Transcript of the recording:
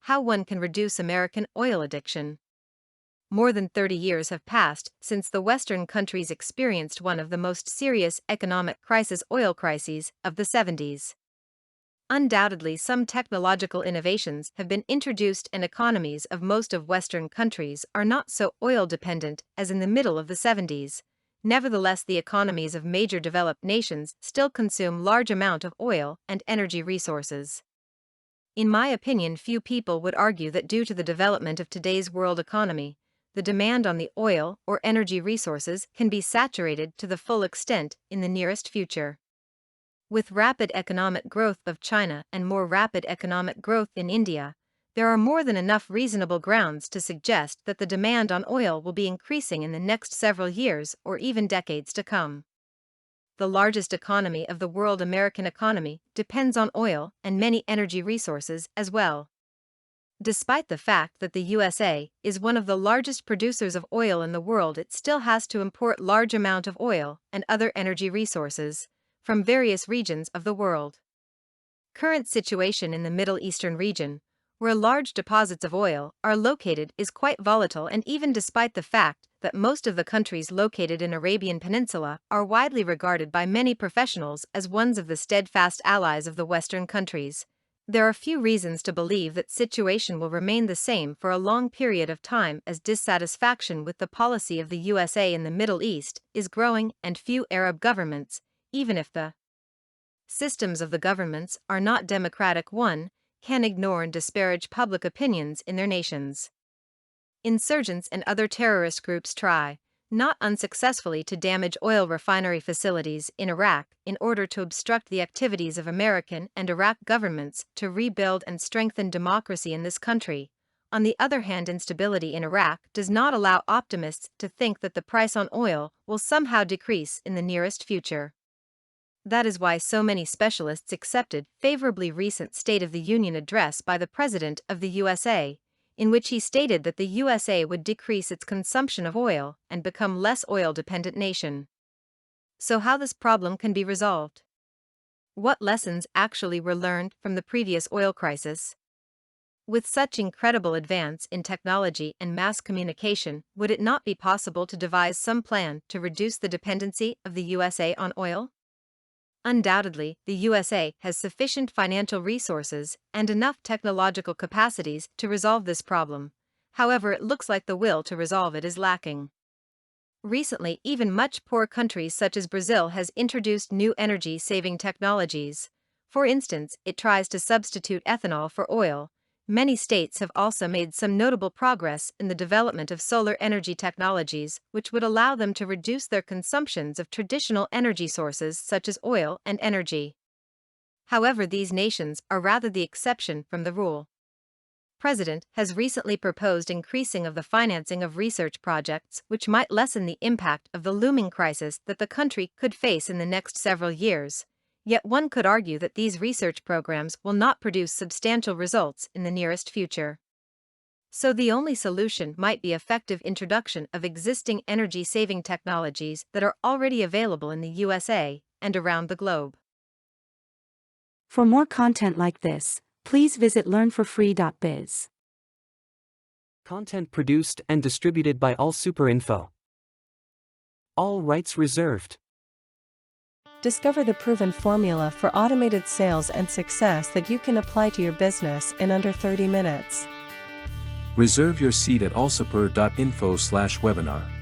how one can reduce American oil addiction. More than 30 years have passed since the Western countries experienced one of the most serious economic oil crises of the 70s. Undoubtedly, some technological innovations have been introduced and economies of most of Western countries are not so oil-dependent as in the middle of the 70s. Nevertheless, the economies of major developed nations still consume large amount of oil and energy resources. In my opinion, few people would argue that due to the development of today's world economy, the demand on the oil or energy resources can be saturated to the full extent in the nearest future. With rapid economic growth of China and more rapid economic growth in India, there are more than enough reasonable grounds to suggest that the demand on oil will be increasing in the next several years or even decades to come. The largest economy of the world, American economy, depends on oil and many energy resources as well. Despite the fact that the USA is one of the largest producers of oil in the world, it still has to import large amount of oil and other energy resources from various regions of the world. Current situation in the Middle Eastern region, where large deposits of oil are located, is quite volatile, and even despite the fact that most of the countries located in Arabian Peninsula are widely regarded by many professionals as ones of the steadfast allies of the Western countries, there are few reasons to believe that situation will remain the same for a long period of time, as dissatisfaction with the policy of the USA in the Middle East is growing, and few Arab governments, even if the systems of the governments are not democratic one, can ignore and disparage public opinions in their nations. Insurgents and other terrorist groups try, not unsuccessfully, to damage oil refinery facilities in Iraq in order to obstruct the activities of American and Iraq governments to rebuild and strengthen democracy in this country. On the other hand, instability in Iraq does not allow optimists to think that the price on oil will somehow decrease in the nearest future. That is why so many specialists accepted favorably recent State of the Union address by the President of the USA, in which he stated that the USA would decrease its consumption of oil and become less oil-dependent nation. So how this problem can be resolved? What lessons actually were learned from the previous oil crisis? With such incredible advance in technology and mass communication, would it not be possible to devise some plan to reduce the dependency of the USA on oil? Undoubtedly, the USA has sufficient financial resources and enough technological capacities to resolve this problem. However, it looks like the will to resolve it is lacking. Recently, even much poor countries such as Brazil has introduced new energy-saving technologies. For instance, it tries to substitute ethanol for oil. Many states have also made some notable progress in the development of solar energy technologies, which would allow them to reduce their consumptions of traditional energy sources such as oil and energy. However, these nations are rather the exception from the rule. President has recently proposed increasing of the financing of research projects, which might lessen the impact of the looming crisis that the country could face in the next several years. Yet one could argue that these research programs will not produce substantial results in the nearest future. So the only solution might be effective introduction of existing energy-saving technologies that are already available in the USA and around the globe. For more content like this, please visit learnforfree.biz. Content produced and distributed by AllSuperInfo. All rights reserved. Discover the proven formula for automated sales and success that you can apply to your business in under 30 minutes. Reserve your seat at allsuper.info/webinar.